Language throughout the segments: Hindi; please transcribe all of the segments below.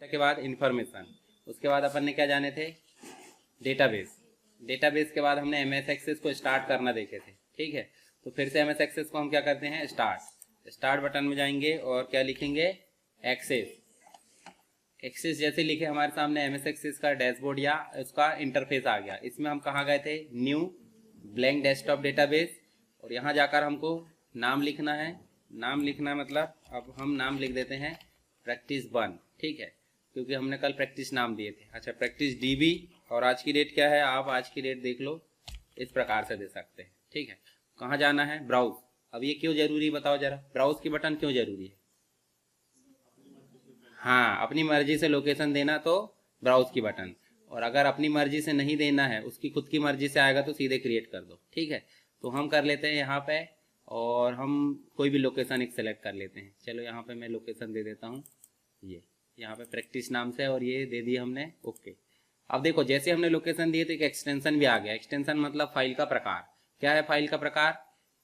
के बाद इंफॉर्मेशन, उसके बाद अपन ने क्या जाने थे, डेटाबेस। डेटाबेस के बाद हमने एमएस एक्सेस को स्टार्ट करना देखे थे, ठीक है। तो फिर से एमएस एक्सेस को हम क्या करते हैं, स्टार्ट बटन में जाएंगे और क्या लिखेंगे, एक्सेस। एक्सेस जैसे लिखे हमारे सामने एमएस एक्सेस का डैशबोर्ड या उसका इंटरफेस आ गया। इसमें हम कहाँ गए थे, न्यू ब्लैंक डेस्कटॉप डेटाबेस, और यहाँ जाकर हमको नाम लिखना है। नाम लिखना मतलब अब हम नाम लिख देते हैं प्रैक्टिस 1, ठीक है, क्योंकि हमने कल प्रैक्टिस नाम दिए थे। अच्छा, प्रैक्टिस डीबी, और आज की डेट क्या है, आप आज की डेट देख लो, इस प्रकार से दे सकते हैं, ठीक है। कहाँ जाना है, ब्राउज। अब ये क्यों जरूरी बताओ जरा, ब्राउज की बटन क्यों जरूरी है। हाँ, अपनी मर्जी से लोकेशन देना तो ब्राउज की बटन, और अगर अपनी मर्जी से नहीं देना है, उसकी खुद की मर्जी से आएगा तो सीधे क्रिएट कर दो, ठीक है। तो हम कर लेते हैं यहाँ पे, और हम कोई भी लोकेशन एक सेलेक्ट कर लेते हैं। चलो यहाँ पे मैं लोकेशन दे देता हूँ, ये यहाँ पे प्रैक्टिस नाम से, और ये दे दिया हमने, ओके। अब देखो, जैसे हमने लोकेशन दिए तो एक एक्सटेंशन भी आ गया। एक्सटेंशन मतलब फाइल का प्रकार। क्या है फाइल का प्रकार,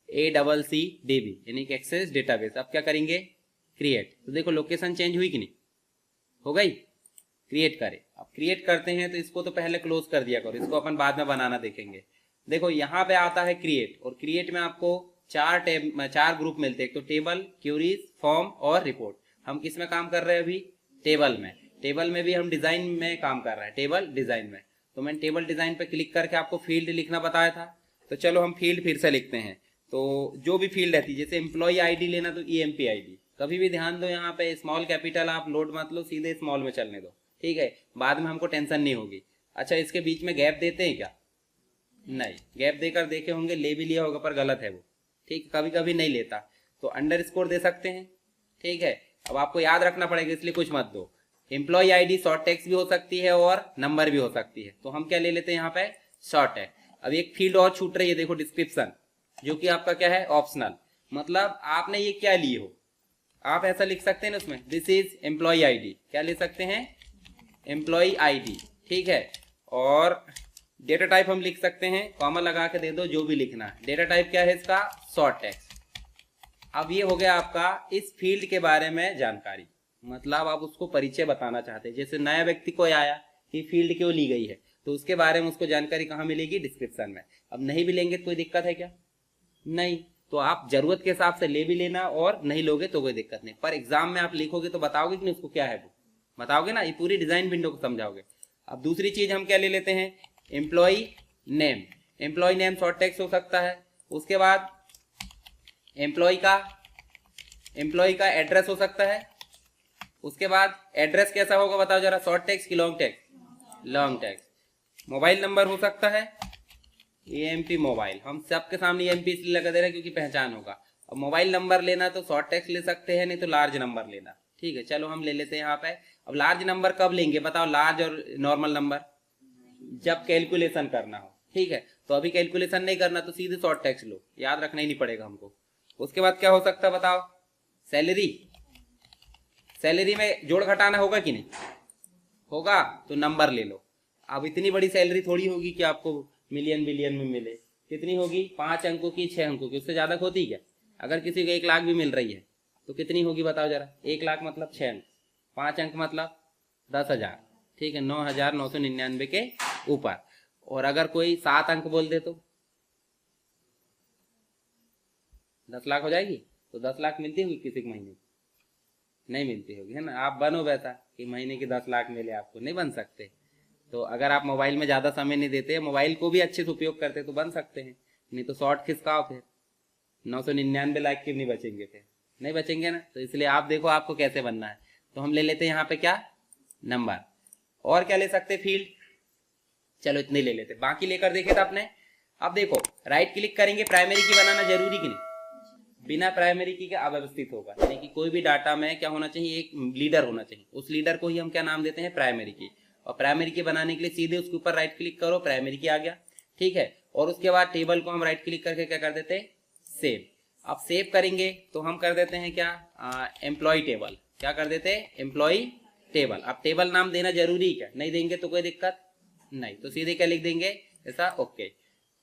ACCDB, यानी कि एक्सेस डेटाबेस। अब क्या करेंगे, क्रिएट। तो देखो लोकेशन चेंज हुई कि नहीं, हो गई। क्रिएट करें। अब क्रिएट करते हैं तो इसको तो पहले क्लोज कर दिया करो, इसको अपन बाद में बनाना देखेंगे। देखो यहाँ पे आता है क्रिएट, और क्रिएट में आपको चार ग्रुप मिलते हैं, एक तो टेबल, क्यूरीज, फॉर्म और रिपोर्ट। हम किस में काम कर रहे हैं अभी, टेबल में। टेबल में भी हम डिजाइन में काम कर रहे हैं, टेबल डिजाइन में। तो मैंने टेबल डिजाइन पे क्लिक करके आपको फील्ड लिखना बताया था, तो चलो हम फील्ड फिर से लिखते हैं। तो जो भी फील्ड रहती है, जैसे एम्प्लॉय आईडी लेना तो EMP ID। कभी भी ध्यान दो, यहाँ पे स्मॉल कैपिटल आप लोड मत लो, सीधे स्मॉल में चलने दो, ठीक है, बाद में हमको टेंशन नहीं होगी। अच्छा, इसके बीच में गैप देते हैं क्या, नहीं। गैप देकर देखे होंगे, ले भी लिया होगा पर गलत है वो, ठीक, कभी कभी नहीं लेता। तो अंडरस्कोर दे सकते हैं, ठीक है। अब आपको याद रखना पड़ेगा, इसलिए कुछ मत दो। एम्प्लॉय आईडी शॉर्ट टेक्स्ट भी हो सकती है और नंबर भी हो सकती है, तो हम क्या ले लेते हैं यहाँ पे, शॉर्ट है। अब एक फील्ड और छूट रही है, देखो डिस्क्रिप्शन, जो कि आपका क्या है, ऑप्शनल। मतलब आपने ये क्या लिए हो, आप ऐसा लिख सकते हैं ना उसमें, दिस इज एम्प्लॉय आईडी। क्या ले सकते हैं, एम्प्लॉय आईडी, ठीक है। और डेटा टाइप हम लिख सकते हैं, कॉमा लगा के दे दो, जो भी लिखना है। डेटा टाइप क्या है इसका, शॉर्ट टेक्स्ट। अब ये हो गया आपका इस फील्ड के बारे में जानकारी, मतलब आप उसको परिचय बताना चाहते हैं। जैसे नया व्यक्ति कोई आया कि फील्ड क्यों ली गई है, तो उसके बारे में उसको जानकारी कहाँ मिलेगी, डिस्क्रिप्शन में। अब नहीं भी लेंगे तो कोई दिक्कत है क्या, नहीं। तो आप जरूरत के हिसाब से ले भी लेना, और नहीं लोगे तो कोई दिक्कत नहीं। पर एग्जाम में आप लिखोगे तो बताओगे कि नहीं उसको क्या है, वो बताओगे ना, ये पूरी डिजाइन विंडो को समझाओगे। अब दूसरी चीज हम क्या ले लेते हैं, employee name. Employee name short text हो सकता है। उसके बाद एम्प्लॉय का एड्रेस हो सकता है। उसके बाद एड्रेस कैसा होगा बताओ जरा, शॉर्ट टेक्स्ट की long text, long text. Mobile number हो सकता है, EMP मोबाइल। हम सबके सामने EMP इसलिए लगा दे रहे हैं क्योंकि पहचान होगा। अब मोबाइल नंबर लेना तो शॉर्ट टेक्स्ट ले सकते हैं, नहीं तो लार्ज नंबर लेना, ठीक है। चलो हम ले लेते हैं यहाँ पे। अब लार्ज नंबर कब लेंगे बताओ, लार्ज और नॉर्मल नंबर जब कैलकुलेशन करना हो, ठीक है। तो अभी कैलकुलेशन नहीं करना तो सीधे शॉर्ट टेक्स्ट लो, याद रखना ही नहीं पड़ेगा हमको। उसके बाद क्या हो सकता है बताओ, सैलरी। सैलरी में जोड़ घटाना होगा कि नहीं होगा, तो नंबर ले लो। अब इतनी बड़ी सैलरी थोड़ी होगी कि आपको मिलियन बिलियन में मिले, कितनी होगी, 5 अंकों की, 6 अंकों की, उससे ज्यादा होती क्या। अगर किसी को 1 लाख भी मिल रही है तो कितनी होगी बताओ जरा, 1 लाख मतलब 6 अंक, 5 अंक मतलब 10,000, ठीक है, 9,999 के ऊपर। और अगर कोई 7 अंक बोल दे तो 10 लाख हो जाएगी। तो 10 लाख मिलती होगी किसी को महीने, नहीं मिलती होगी, है ना। आप बनो वैसा कि महीने की 10 लाख मिले आपको, नहीं बन सकते। तो अगर आप मोबाइल में ज्यादा समय नहीं देते, मोबाइल को भी अच्छे से उपयोग करते तो बन सकते हैं, नहीं तो शॉर्ट खिसकाओ फिर 999 लाख के नहीं बचेंगे, फिर नहीं बचेंगे ना। तो इसलिए आप देखो आपको कैसे बनना है। तो हम ले लेते हैं यहाँ पे क्या, नंबर। और क्या ले सकते, फील्ड। चलो इतने ले लेते, बाकी लेकर देखे था आपने। अब देखो राइट क्लिक करेंगे, प्राइमरी की बनाना जरूरी कि नहीं, बिना प्राइमरी की क्या अव्यवस्थित होगा। यानी कि कोई भी डाटा में क्या होना चाहिए, एक लीडर होना चाहिए, उस लीडर को ही हम क्या नाम देते हैं, प्राइमरी की। और प्राइमरी की बनाने के लिए सीधे उसके ऊपर राइट क्लिक करो, प्राइमरी की आ गया, ठीक है। और उसके बाद टेबल को हम राइट क्लिक करके क्या कर देते हैं, सेव। अब सेव करेंगे तो हम कर देते हैं क्या, एम्प्लॉय टेबल। क्या कर देते हैं, एम्प्लॉय टेबल। अब टेबल नाम देना जरूरी क्या, नहीं देंगे तो कोई दिक्कत नहीं, तो सीधे क्या लिख देंगे, ऐसा, ओके।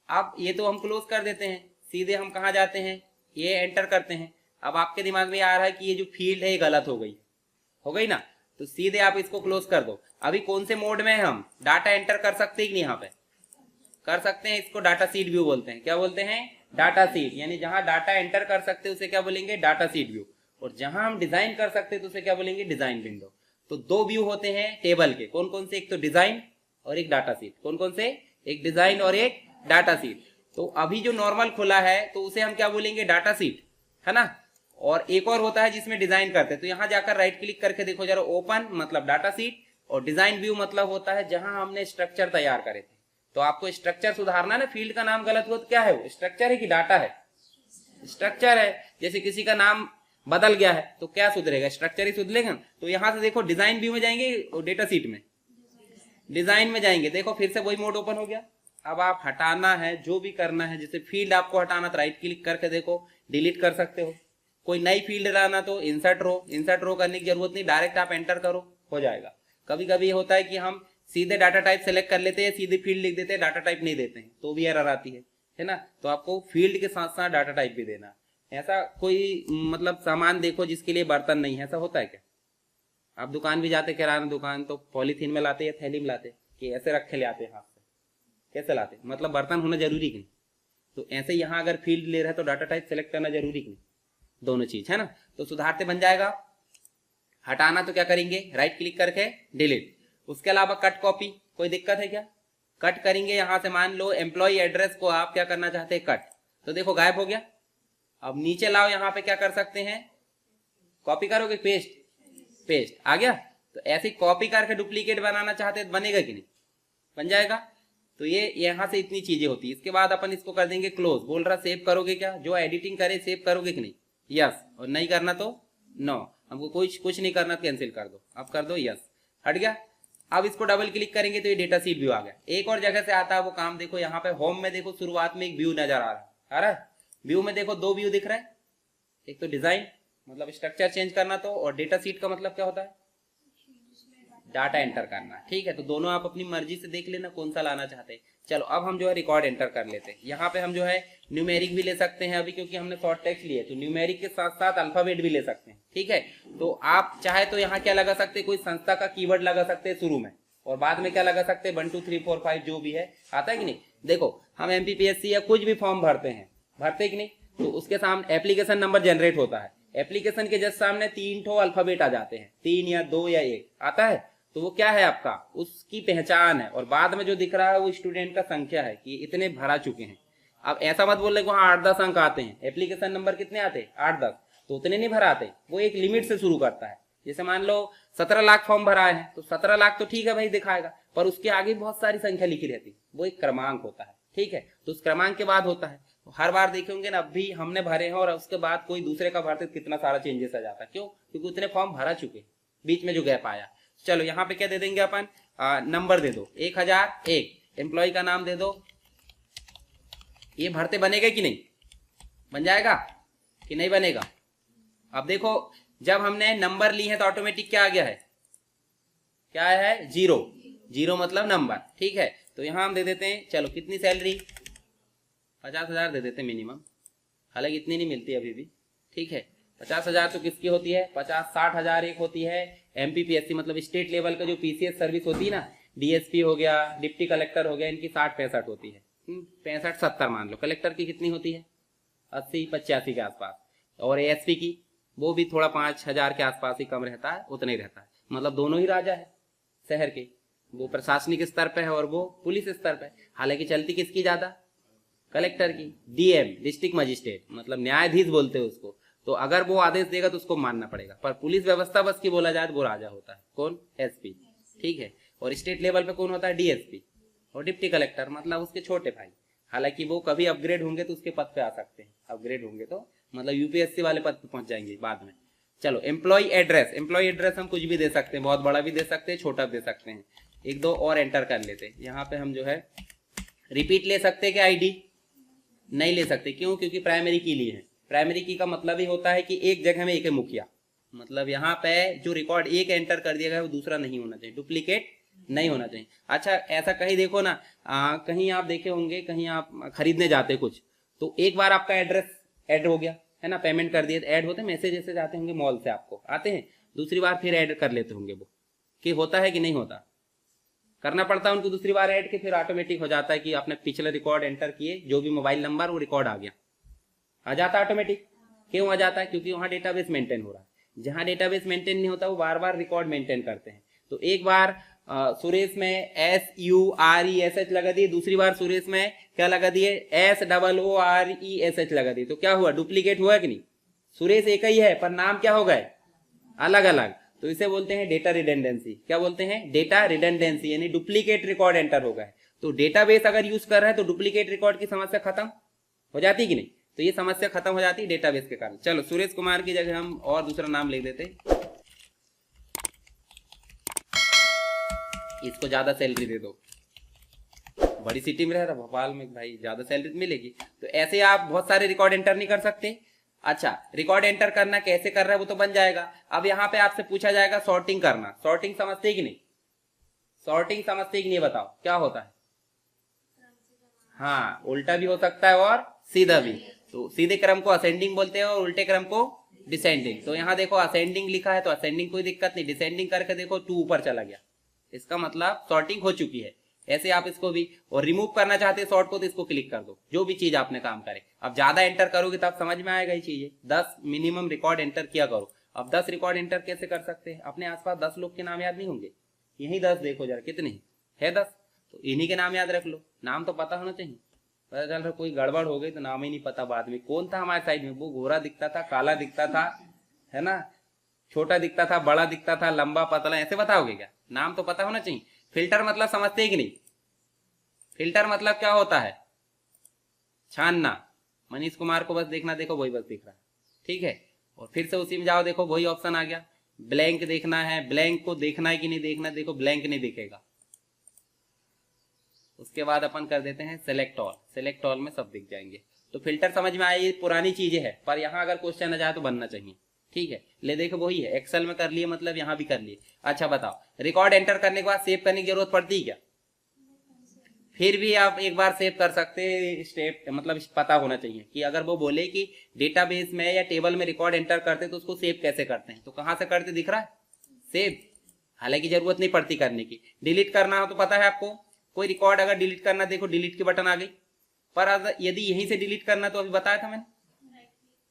अब ये तो हम क्लोज कर देते हैं, सीधे हम कहाँ जाते हैं, ये एंटर करते हैं। अब आपके दिमाग में आ रहा है कि ये जो फील्ड है ये गलत हो गई ना, तो सीधे आप इसको क्लोज कर दो। अभी कौन से मोड में है हम, डाटा एंटर कर सकते हैं कि नहीं, यहाँ पे कर सकते हैं। इसको डाटा सीट व्यू बोलते हैं। क्या बोलते हैं, डाटा सीट, यानी जहां डाटा एंटर कर सकते हैं उसे क्या बोलेंगे, डाटा सीट व्यू। और जहां हम डिजाइन कर सकते हैं तो उसे क्या बोलेंगे, डिजाइन विंडो। तो दो व्यू होते हैं टेबल के, कौन कौन से, एक तो डिजाइन और एक डाटा सीट। कौन कौन से, एक डिजाइन और एक डाटा सीट। तो अभी जो नॉर्मल खुला है तो उसे हम क्या बोलेंगे, डाटा सीट, है ना। और एक और होता है जिसमें डिजाइन करते हैं, तो यहां जाकर राइट क्लिक करके देखो जरा, ओपन मतलब डाटा सीट, और डिजाइन व्यू मतलब होता है जहां हमने स्ट्रक्चर तैयार करे थे। तो आपको स्ट्रक्चर सुधारना ना, फील्ड का नाम गलत हुआ तो क्या है वो, स्ट्रक्चर है कि डाटा है, स्ट्रक्चर है। जैसे किसी का नाम बदल गया है तो क्या सुधरेगा, स्ट्रक्चर ही सुधरेगा। तो यहां से देखो डिजाइन व्यू में जाएंगे और डेटा सीट में, डिजाइन में जाएंगे, देखो फिर से वही मोड ओपन हो गया। अब आप हटाना है, जो भी करना है, जैसे फील्ड आपको हटाना तो राइट क्लिक करके देखो डिलीट कर सकते हो। कोई नई फील्ड लाना तो इंसर्ट रो करने की जरूरत नहीं, डायरेक्ट आप एंटर करो, हो जाएगा। कभी कभी होता है कि हम सीधे डाटा टाइप सेलेक्ट कर लेते हैं, सीधे फील्ड लिख देते हैं, डाटा टाइप नहीं देते हैं, तो भी एरर आती है ना। तो आपको फील्ड के साथ साथ डाटा टाइप भी देना। ऐसा कोई मतलब सामान देखो जिसके लिए बर्तन नहीं है, ऐसा होता है क्या? आप दुकान भी जाते, किराना दुकान, तो पॉलीथीन में लाते या थैली में लाते, कि ऐसे रखे ले आते हाथ से, कैसे लाते, मतलब बर्तन होना जरूरी कि नहीं। तो ऐसे यहाँ अगर फील्ड ले रहे हैं तो डाटा टाइप सेलेक्ट करना जरूरी कि नहीं, दोनों चीज है ना। तो सुधारते बन जाएगा। हटाना तो क्या करेंगे, राइट क्लिक करके डिलीट। उसके अलावा कट कॉपी, कोई दिक्कत है क्या? कट करेंगे यहां से, मान लो एम्प्लॉय एड्रेस को आप क्या करना चाहते हैं, कट, तो देखो गायब हो गया। अब नीचे लाओ, यहां पे क्या कर सकते हैं, कॉपी करोगे, पेस्ट, पेस्ट आ गया। तो ऐसे कॉपी करके डुप्लीकेट बनाना चाहते हैं, बनेगा कि नहीं, बन जाएगा। तो ये यहां से इतनी चीजें होती है। इसके बाद अपन इसको कर देंगे क्लोज। बोल रहा सेव करोगे क्या, जो एडिटिंग करे सेव करोगे कि नहीं, यस, और नहीं करना तो नो। हमको कुछ नहीं करना, कैंसिल कर दो, अब कर दो यस, हट गया। अब इसको डबल क्लिक करेंगे तो ये डेटा सीट व्यू आ गया। एक और जगह से आता है वो काम, देखो यहाँ पे होम में देखो, शुरुआत में एक व्यू नजर आ रहा है, व्यू में देखो दो व्यू दिख रहा है, एक तो डिजाइन मतलब स्ट्रक्चर चेंज करना, तो और डेटा सीट का मतलब क्या होता है, डाटा एंटर करना। ठीक है, तो दोनों आप अपनी मर्जी से देख लेना कौन सा लाना चाहते हैं। चलो अब हम जो है रिकॉर्ड एंटर कर लेते हैं। यहाँ पे हम जो है न्यूमेरिक भी ले सकते हैं, अभी क्योंकि हमने शॉर्ट टेक्स्ट लिए, तो न्यूमेरिक के साथ साथ अल्फाबेट भी ले सकते हैं। ठीक है, तो आप चाहे तो यहाँ क्या लगा सकते हैं, कोई संस्था का कीवर्ड लगा सकते हैं शुरू में, और बाद में क्या लगा सकते हैं, 1 2 3 4 5 जो भी है, आता है कि नहीं। देखो हम MPPSC या कुछ भी फॉर्म भरते हैं, भरते कि नहीं, तो उसके सामने एप्लीकेशन नंबर जनरेट होता है, एप्लीकेशन के जस्ट सामने 3 ठो अल्फाबेट आ जाते हैं, 3 या 2 या 1 आता है, तो वो क्या है आपका, उसकी पहचान है। और बाद में जो दिख रहा है वो स्टूडेंट का संख्या है कि इतने भरा चुके हैं। अब ऐसा मत बोल रहे कि वहाँ 8-10 अंक आते हैं, एप्लीकेशन नंबर कितने आते हैं, 8-10, तो उतने नहीं भराते, वो एक लिमिट से शुरू करता है। जैसे मान लो 17 लाख फॉर्म भराए हैं, तो 17 लाख तो ठीक है भाई दिखाएगा, पर उसके आगे बहुत सारी संख्या लिखी रहती है, वो एक क्रमांक होता है। ठीक है, तो उस क्रमांक के बाद होता है। तो हर बार देखे होंगे ना, अभी हमने भरे हैं और उसके बाद कोई दूसरे का भरते कितना सारा चेंजेस आ जाता है, क्यों, क्योंकि उतने फॉर्म भरा चुके, बीच में जो गैप आया। चलो यहाँ पे क्या दे देंगे अपन, नंबर दे दो 1001, एम्प्लॉय का नाम दे दो। ये भरते बनेगा कि नहीं, बन जाएगा कि नहीं बनेगा। अब देखो जब हमने नंबर ली है तो ऑटोमेटिक क्या आ गया है, क्या है, 0, 0 मतलब नंबर। ठीक है, तो यहां हम दे देते हैं, चलो कितनी सैलरी, 50,000 दे देते हैं मिनिमम, हालांकि इतनी नहीं मिलती अभी भी। ठीक है, 50,000 तो किसकी होती है, 50-60,000 एक होती है MPPSC मतलब स्टेट लेवल का जो PCS सर्विस होती है ना, DSP हो गया, डिप्टी कलेक्टर हो गया, इनकी 60-65 होती है, 65-70 मान लो। कलेक्टर की कितनी होती है, 80-85 के आसपास। और ASP की वो भी थोड़ा 5,000 के आसपास ही कम रहता है, उतना ही रहता है। मतलब दोनों ही राजा है शहर के, वो प्रशासनिक स्तर पे है और वो पुलिस स्तर पे। हालांकि चलती किसकी ज्यादा, कलेक्टर की। DM डिस्ट्रिक्ट मजिस्ट्रेट मतलब न्यायाधीश बोलते हैं उसको, तो अगर वो आदेश देगा तो उसको मानना पड़ेगा। पर पुलिस व्यवस्था बस की बोला जाए तो वो राजा होता है, कौन, SP। ठीक है, और स्टेट लेवल पे कौन होता है, DSP। और डिप्टी कलेक्टर मतलब उसके छोटे भाई, हालांकि वो कभी अपग्रेड होंगे तो उसके पद पे आ सकते हैं, अपग्रेड होंगे तो मतलब UPSC वाले पद पे पहुंच जाएंगे बाद में। चलो एम्प्लॉय एड्रेस, एम्प्लॉय एड्रेस हम कुछ भी दे सकते हैं, बहुत बड़ा भी दे सकते हैं, छोटा भी दे सकते हैं। एक दो और एंटर कर लेते हैं। यहाँ पे हम जो है रिपीट ले सकते हैं कि ID नहीं ले सकते, क्यों, क्योंकि प्राइमरी की ली है। प्राइमरी की का मतलब ही होता है कि एक जगह में एक मुखिया, मतलब यहाँ पे जो रिकॉर्ड एक एंटर कर दिया गया वो दूसरा नहीं होना चाहिए, डुप्लीकेट नहीं होना चाहिए। अच्छा ऐसा कहीं देखो ना, कहीं आप देखे होंगे, कहीं आप खरीदने जाते कुछ, तो एक बार आपका एड्रेस ऐड हो गया है ना, पेमेंट कर दिए, ऐड होते मैसेज ऐसे जाते होंगे मॉल से, आपको आते हैं, दूसरी बार फिर ऐड कर लेते होंगे वो, कि होता है कि नहीं होता, करना पड़ता है उनको दूसरी बार ऐड के, फिर ऑटोमेटिक हो जाता है कि आपने पिछले रिकॉर्ड एंटर किए जो भी मोबाइल नंबर वो रिकॉर्ड आ गया, आ जाता है ऑटोमेटिक। क्यों आ जाता है? क्योंकि वहां डेटाबेस मेंटेन हो रहा है। जहां डेटाबेस मेंटेन नहीं होता वो बार बार रिकॉर्ड मेंटेन करते हैं। तो एक बार सुरेश में SURESH लगा दिए, दूसरी बार सुरेश में क्या लगा दिए, SOORESH लगा दिए, तो क्या हुआ, डुप्लीकेट हुआ कि नहीं? सुरेश एक ही है पर नाम क्या हो गए, अलग अलग। तो इसे बोलते हैं डेटा रिडेंडेंसी। क्या बोलते हैं? डेटा रिडेंडेंसी, यानी डुप्लीकेट रिकॉर्ड एंटर हो गए। तो डेटाबेस अगर यूज कर रहे हैं तो डुप्लीकेट रिकॉर्ड की समस्या खत्म हो जाती कि नहीं? तो ये समस्या खत्म हो जाती है डेटाबेस के कारण। चलो सुरेश कुमार की जगह हम और दूसरा नाम लिख देते, इसको ज्यादा सैलरी दे दो, बड़ी सिटी में रह रहा, भोपाल में भाई ज्यादा सैलरी मिलेगी। तो ऐसे आप बहुत सारे रिकॉर्ड एंटर नहीं कर सकते। अच्छा, रिकॉर्ड एंटर करना कैसे कर रहा है वो तो बन जाएगा। अब यहाँ पे आपसे पूछा जाएगा सॉर्टिंग करना। सॉर्टिंग समझते कि नहीं? सॉर्टिंग समझते कि नहीं बताओ क्या होता है? हाँ, उल्टा भी हो सकता है और सीधा भी। तो सीधे क्रम को असेंडिंग बोलते हैं और उल्टे क्रम को डिसेंडिंग। तो यहाँ देखो असेंडिंग लिखा है तो असेंडिंग कोई दिक्कत नहीं, डिसेंडिंग करके देखो 2 ऊपर चला गया, इसका मतलब सॉर्टिंग हो चुकी है। ऐसे आप इसको भी, और रिमूव करना चाहते हैं सॉर्ट को तो इसको क्लिक कर दो, जो भी चीज आपने काम करे। अब ज्यादा एंटर करोगे तब समझ में आएगा ये चीजें। 10 मिनिमम रिकॉर्ड एंटर किया करो। अब 10 रिकॉर्ड एंटर कैसे कर सकते हैं? अपने आसपास 10 लोग के नाम याद नहीं होंगे? यही 10 देखो जरा, कितने है 10, तो इन्हीं के नाम याद रख लो। नाम तो पता होना चाहिए। पता चल रहा कोई गड़बड़ हो गई तो नाम ही नहीं पता बाद में। कौन था हमारे साइड में? वो गोरा दिखता था, काला दिखता था, है ना, छोटा दिखता था, बड़ा दिखता था, लंबा पतला, ऐसे बताओगे क्या? नाम तो पता होना चाहिए। फिल्टर मतलब समझते हैं कि नहीं? फिल्टर मतलब क्या होता है? छानना। मनीष कुमार को बस देखना, देखो वही बस दिख रहा है, ठीक है। और फिर से उसी में जाओ, देखो वही ऑप्शन आ गया। ब्लैंक देखना है, ब्लैंक को देखना है कि नहीं देखना, देखो ब्लैंक नहीं दिखेगा। उसके बाद अपन कर देते हैं सेलेक्ट ऑल। सेलेक्ट ऑल में सब दिख जाएंगे। तो फिल्टर समझ में आई, पुरानी चीजें है पर यहाँ अगर क्वेश्चन आ जाए तो बनना चाहिए, ठीक है। ले देखो वही है, एक्सेल में कर लिए मतलब यहाँ भी कर लिए। अच्छा बताओ, रिकॉर्ड एंटर करने के बाद सेव करने की जरूरत पड़ती है क्या? फिर भी आप एक बार सेव कर सकते हैं। स्टेप मतलब पता होना चाहिए कि अगर वो बोले कि डेटाबेस में या टेबल में रिकॉर्ड एंटर करते तो उसको सेव कैसे करते हैं, तो कहाँ से करते दिख रहा है? सेव। हालांकि जरूरत नहीं पड़ती करने की। डिलीट करना हो तो पता है आपको, कोई रिकॉर्ड अगर डिलीट करना, देखो डिलीट की बटन आ गई। पर अगर यदि यहीं से डिलीट करना तो अभी बताया था मैंने,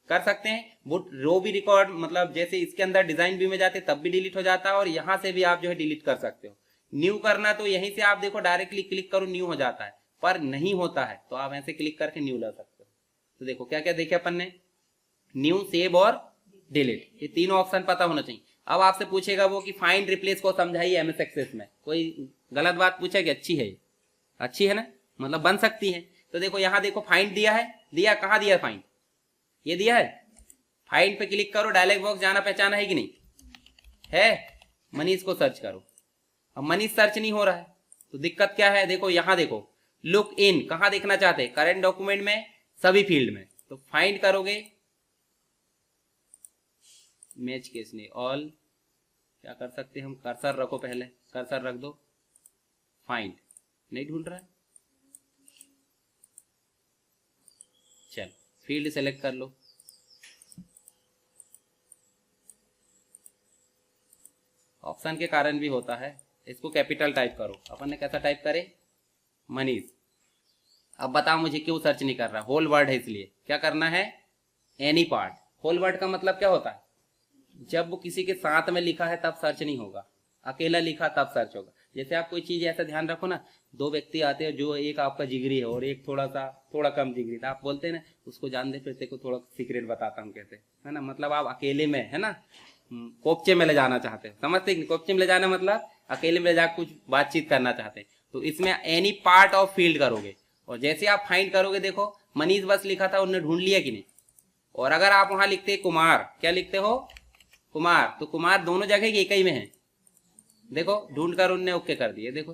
कर सकते हैं। वो रो भी रिकॉर्ड मतलब जैसे इसके अंदर डिजाइन व्यू में जाते तब भी डिलीट हो जाता है, और यहां से भी आप जो है डिलीट कर सकते हो। न्यू करना तो यहीं से आप देखो डायरेक्टली क्लिक करो न्यू हो जाता है, पर नहीं होता है तो आप ऐसे क्लिक करके न्यू ला सकते हो। तो देखो क्या क्या देखे अपन ने, न्यू, सेव और डिलीट, ये तीनों ऑप्शन पता होना चाहिए। अब आपसे पूछेगा वो कि फाइंड रिप्लेस को समझाइए एमएस एक्सेस में। कोई गलत बात पूछेगी? अच्छी है, अच्छी है ना, मतलब बन सकती है। तो देखो यहाँ देखो फाइंड दिया है, दिया कहाँ दिया है फाइंड, ये दिया है। फाइंड पे क्लिक करो, डायलॉग बॉक्स जाना पहचाना है कि नहीं है। मनीष को सर्च करो। अब मनीष सर्च नहीं हो रहा है तो दिक्कत क्या है? देखो यहाँ देखो लुक इन, कहाँ देखना चाहते हैं? करेंट डॉक्यूमेंट में, सभी फील्ड में। तो फाइंड करोगे, मैच केस नहीं, ऑल, क्या कर सकते हैं हम, कर्सर रखो, पहले कर्सर रख दो। फाइंड नहीं ढूंढ रहा है, चल फील्ड सेलेक्ट कर लो। ऑप्शन के कारण भी होता है। इसको कैपिटल टाइप करो। अपन ने कैसा टाइप करे? मनीष। अब बताओ मुझे क्यों सर्च नहीं कर रहा? होल वर्ड है इसलिए। क्या करना है? Any part. होल वर्ड का मतलब क्या होता है? जब वो किसी के साथ में लिखा है तब सर्च नहीं होगा, अकेला लिखा तब सर्च होगा। जैसे आप कोई चीज ऐसा ध्यान रखो ना, 2 व्यक्ति आते हैं, जो एक आपका जिगरी है और एक थोड़ा कम जिगरी था, आप बोलते हैं ना उसको जानते फिरते को थोड़ा सीक्रेट बताता हूँ कहते है ना, मतलब आप अकेले में है ना कोपचे में ले जाना चाहते हैं, समझते हैं? कोपचे में ले जाना मतलब अकेले में ले जाकर कुछ बातचीत करना चाहते हैं। तो इसमें एनी पार्ट ऑफ फील्ड करोगे, और जैसे आप फाइंड करोगे, देखो मनीष बस लिखा था, उन्होंने ढूंढ लिया कि नहीं। और अगर आप वहां लिखते कुमार, क्या लिखते हो? कुमार, तो कुमार दोनों जगह एक ही में है। देखो ढूंढ कर उनने ओके कर दिए, देखो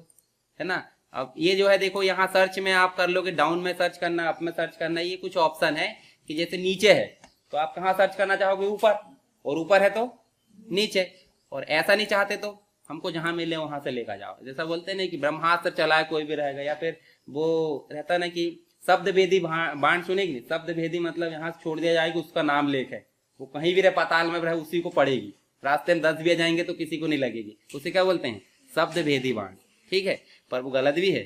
है ना। अब ये जो है देखो यहाँ सर्च में आप कर लोगे, डाउन में सर्च करना, अप में सर्च करना, ये कुछ ऑप्शन है कि जैसे नीचे है तो आप कहाँ सर्च करना चाहोगे? ऊपर, और ऊपर है तो नीचे, और ऐसा नहीं चाहते तो हमको जहां मिले वहां से लेकर जाओ। जैसा बोलते हैं ना कि ब्रह्मास्त्र चलाए कोई भी रहेगा, या फिर वो रहता ना कि शब्द भेदी बाण सुनेगी नहीं, शब्द भेदी मतलब यहाँ छोड़ दिया जाएगी, उसका नाम लेख है, वो कहीं भी रहे, पाताल में रहे, उसी को पढ़ेगी, रास्ते में 10 भी आ जाएंगे तो किसी को नहीं लगेगी, उसे क्या बोलते हैं, शब्द भेदी बाण। ठीक है, पर वो गलत भी है,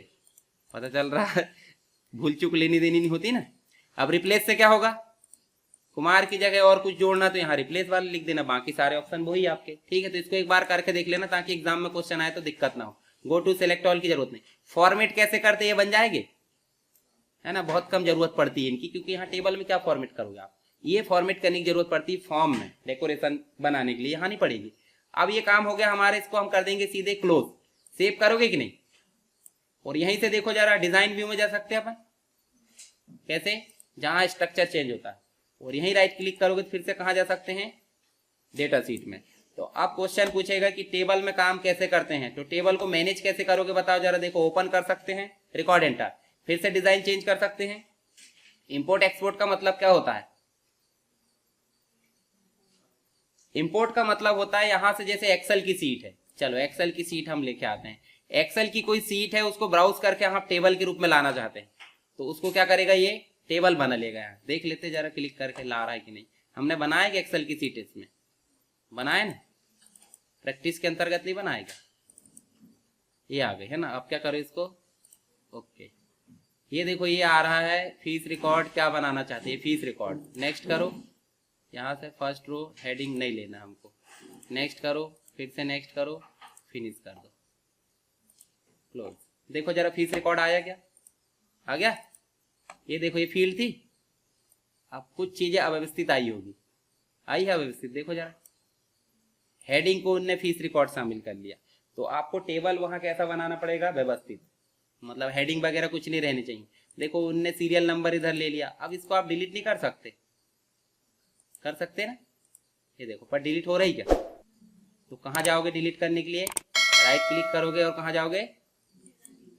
पता चल रहा है, भूल चूक लेनी देनी नहीं होती ना। अब रिप्लेस से क्या होगा, कुमार की जगह और कुछ जोड़ना तो यहाँ रिप्लेस वाले लिख देना, बाकी सारे ऑप्शन वही आपके। ठीक है, तो इसको एक बार करके देख लेना ताकि एग्जाम में क्वेश्चन आए तो दिक्कत ना हो। गो टू सेलेक्ट ऑल की जरूरत नहीं। फॉर्मेट कैसे करते ये बन जाएंगे, है ना, बहुत कम जरूरत पड़ती है इनकी, क्योंकि यहाँ टेबल में क्या फॉर्मेट करोगे आप, ये फॉर्मेट करने की जरूरत पड़ती है फॉर्म में, डेकोरेशन बनाने के लिए, यहाँ नहीं पड़ेगी। अब ये काम हो गया हमारे, इसको हम कर देंगे सीधे क्लोज। सेव करोगे कि नहीं, और यहीं से देखो जरा डिजाइन व्यू में जा सकते हैं अपन, कैसे, जहां स्ट्रक्चर चेंज होता है, और यहीं राइट क्लिक करोगे तो फिर से कहां जा सकते हैं, डेटा शीट में। तो अब क्वेश्चन पूछेगा कि टेबल में काम कैसे करते हैं, तो टेबल को मैनेज कैसे करोगे बताओ जरा। देखो, ओपन कर सकते हैं, रिकॉर्ड एंटर, फिर से डिजाइन चेंज कर सकते हैं। इंपोर्ट एक्सपोर्ट का मतलब क्या होता है, इंपोर्ट का मतलब होता है यहां से, जैसे एक्सेल की सीट है, चलो एक्सेल की सीट हम लेके आते हैं, एक्सेल की कोई सीट है, उसको ब्राउज करके हम टेबल के रूप में लाना चाहते हैं, तो उसको क्या करेगा, ये टेबल बना लेगा। यहाँ देख लेते जरा क्लिक करके ला रहा है कि नहीं, हमने बनाया कि एक्सेल की सीट इसमें बनाए ना, प्रैक्टिस के अंतर्गत नहीं बनाएगा, ये आ गई है ना। अब क्या करो इसको, ओके, ये देखो ये आ रहा है फीस रिकॉर्ड, क्या बनाना चाहते हैं, फीस रिकॉर्ड। नेक्स्ट करो, यहाँ से फर्स्ट रो हेडिंग नहीं लेना हमको, नेक्स्ट करो, फिर से नेक्स्ट करो, फिनिश कर दो, क्लोज। देखो जरा फीस रिकॉर्ड आया क्या, आ गया, ये देखो ये फील्ड थी, अब कुछ चीजें अव्यवस्थित आई होगी, आई है अव्यवस्थित, देखो जरा, हेडिंग को उनने फीस रिकॉर्ड शामिल कर लिया, तो आपको टेबल वहां कैसा बनाना पड़ेगा, व्यवस्थित, मतलब हेडिंग वगैरह कुछ नहीं रहनी चाहिए। देखो उनने सीरियल नंबर इधर ले लिया, अब इसको आप डिलीट नहीं कर सकते, कर सकते ना, ये देखो, पर डिलीट हो रही क्या, तो कहाँ जाओगे डिलीट करने के लिए, राइट क्लिक करोगे और कहाँ जाओगे,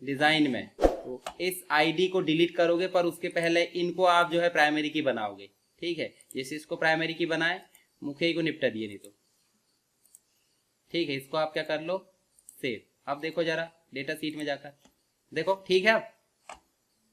डिजाइन में, तो इस आईडी को डिलीट करोगे, पर उसके पहले इनको आप जो है प्राइमरी की बनाओगे। ठीक है, जैसे इसको प्राइमरी की बनाए, मुखिया को निपटा दिए नहीं तो, ठीक है, इसको आप क्या कर लो, सेव। अब देखो जरा डेटा सीट में जाकर देखो, ठीक है, अब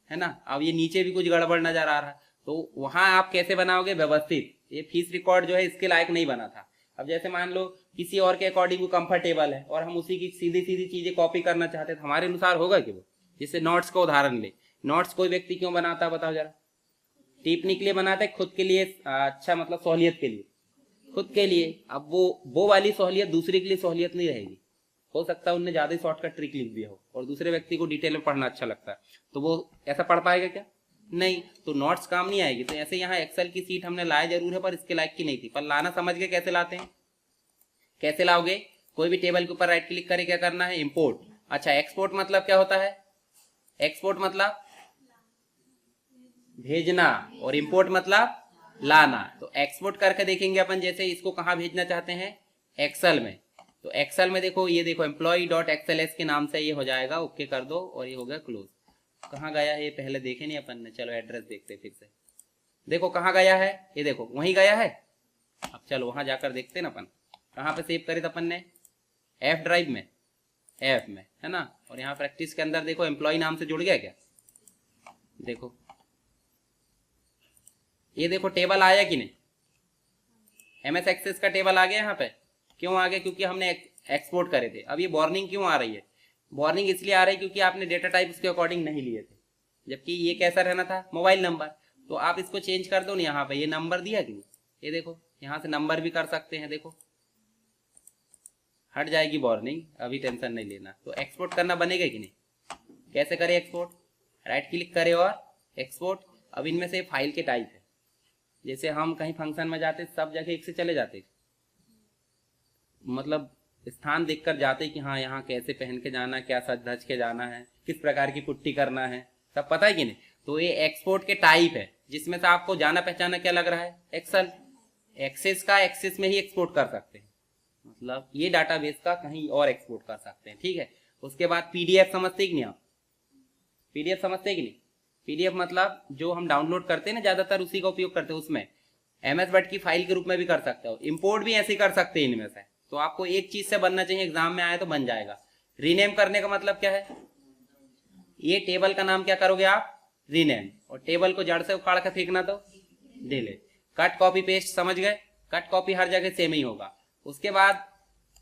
है ना। अब ये नीचे भी कुछ गड़बड़ नजर आ रहा है, तो वहां आप कैसे बनाओगे, व्यवस्थित। ये फीस रिकॉर्ड जो है इसके लायक नहीं बना था। अब जैसे मान लो किसी और के अकॉर्डिंग वो कंफर्टेबल है और हम उसी की सीधी सीधी चीजें कॉपी करना चाहते हैं, तो हमारे अनुसार होगा कि वो, जैसे नोट्स का उदाहरण ले, नोट्स कोई व्यक्ति क्यों बनाता है बताओ जरा, टिप्पणी के लिए बनाता है, खुद के लिए, अच्छा मतलब सहूलियत के लिए, खुद के लिए। अब वो वाली सहूलियत दूसरे के लिए सहूलियत नहीं रहेगी, हो सकता है उनने ज्यादा ही शॉर्टकट ट्रिक लिख दिया हो और दूसरे व्यक्ति को डिटेल में पढ़ना अच्छा लगता है, तो वो ऐसा पढ़ पाएगा क्या, नहीं, तो नोट्स काम नहीं आएगी। तो ऐसे यहाँ एक्सेल की सीट हमने लाया जरूर है, पर इसके लायक की नहीं थी, पर लाना समझ के कैसे लाते हैं, कैसे लाओगे, कोई भी टेबल के ऊपर राइट क्लिक करके क्या करना है, इंपोर्ट। अच्छा, एक्सपोर्ट मतलब क्या होता है, एक्सपोर्ट मतलब भेजना और इंपोर्ट मतलब लाना। तो एक्सपोर्ट करके देखेंगे अपन, जैसे इसको कहाँ भेजना चाहते हैं, एक्सेल में, तो एक्सेल में देखो, ये देखो employee.xls के नाम से ये हो जाएगा, ओके कर दो और ये हो गया क्लोज। कहाँ गया है ये, पहले देखे नहीं अपन ने, चलो एड्रेस देखते फिर से, देखो कहाँ गया है, ये देखो वहीं गया है। अब चलो वहां जाकर देखते ना अपन, कहाँ पे सेव करे थे अपन ने, एफ ड्राइव में, एफ में, है ना। और यहाँ प्रैक्टिस के अंदर देखो एम्प्लॉय नाम से जुड़ गया क्या, देखो ये देखो टेबल आया कि नहीं, एमएस एक्सेस का टेबल आ गया यहाँ पे, क्यों आ गया, क्योंकि हमने एक्सपोर्ट करे थे। अब ये वार्निंग क्यों आ रही है, वार्निंग इसलिए आ रही है क्योंकि आपने डेटा टाइप उसके अकॉर्डिंग नहीं लिए थे, जबकि ये कैसा रहना था, मोबाइल नंबर। तो आप इसको चेंज कर दो ना, यहाँ पे ये नंबर दिया कि नहीं, ये देखो यहाँ से नंबर भी कर सकते हैं, देखो हट जाएगी वार्निंग, अभी टेंशन नहीं लेना। तो एक्सपोर्ट करना बनेगा कि नहीं, कैसे करें एक्सपोर्ट, राइट क्लिक करें और एक्सपोर्ट। अब इनमें से फाइल के टाइप है, जैसे हम कहीं फंक्शन में जाते सब जगह एक से चले जाते, मतलब स्थान देखकर जाते कि हाँ यहाँ कैसे पहन के जाना, क्या सज धज के जाना है, किस प्रकार की पुट्टी करना है, सब पता है कि नहीं। तो ये एक्सपोर्ट के टाइप है, जिसमें से आपको जाना पहचाना क्या लग रहा है, एक्सेल, एक्सेस का एक्सेस में ही एक्सपोर्ट कर सकते हैं, मतलब ये डाटाबेस का कहीं और एक्सपोर्ट कर सकते हैं, ठीक है। उसके बाद पीडीएफ समझते कि नहीं आप, पीडीएफ समझते कि नहीं, पीडीएफ मतलब जो हम डाउनलोड करते हैं ना, ज्यादातर उसी का उपयोग करते हैं, उसमें एमएस वर्ड की फाइल के रूप में भी कर सकते हो, इंपोर्ट भी ऐसे कर सकते हैं इनमें से। तो आपको एक चीज से बनना चाहिए, एग्जाम में आए तो बन जाएगा। रीनेम करने का मतलब क्या है, ये टेबल का नाम क्या करोगे आप, रीनेम, और टेबल को जड़ से उखाड़ के फेंकना तो डिलीट। कट कॉपी पेस्ट समझ गए, कट कॉपी हर जगह सेम ही होगा, उसके बाद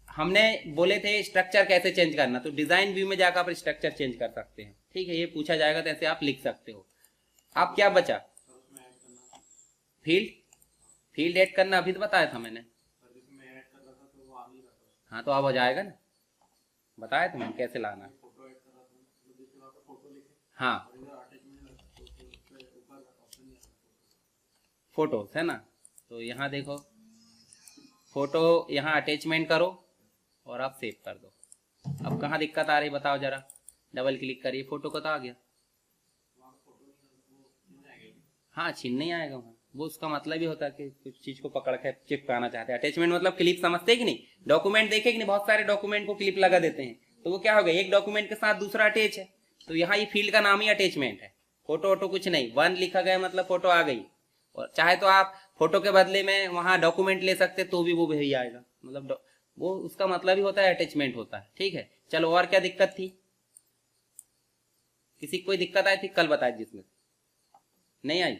हमने बोले थे स्ट्रक्चर कैसे चेंज करना, तो डिजाइन व्यू में जाकर आप स्ट्रक्चर चेंज कर सकते हैं। ठीक है, ये पूछा जाएगा तो ऐसे आप लिख सकते हो। आप क्या बचा, फील्ड ऐड करना, अभी तो बताया था मैंने। हाँ तो अब हो जाएगा ना, बताया था मैंने कैसे लाना। हाँ फोटो है ना, तो यहाँ देखो फोटो, यहाँ अटैचमेंट करो और आप सेव कर दो। अब कहाँ दिक्कत आ रही बताओ जरा, डबल क्लिक करिए, फोटो को तो आ गया। हाँ छिन नहीं आएगा वहाँ, वो उसका मतलब ही होता है कि कुछ चीज को पकड़ के चिपकाना चाहते हैं। अटैचमेंट मतलब क्लिप, समझते हैं कि नहीं, डॉक्यूमेंट देखे कि नहीं, बहुत सारे डॉक्यूमेंट को क्लिप लगा देते हैं, तो वो क्या हो गया, एक डॉक्यूमेंट के साथ दूसरा अटैच है। तो यहाँ ये फील्ड का नाम ही अटैचमेंट है, फोटो वोटो कुछ नहीं, 1 लिखा गया मतलब फोटो आ गई। और चाहे तो आप फोटो के बदले में वहां डॉक्यूमेंट ले सकते तो भी वो भी आएगा, मतलब वो उसका मतलब ही होता है अटैचमेंट होता है। ठीक है, चलो और क्या दिक्कत थी, किसी कोई दिक्कत आई थी कल बताए जिसमें नहीं आई।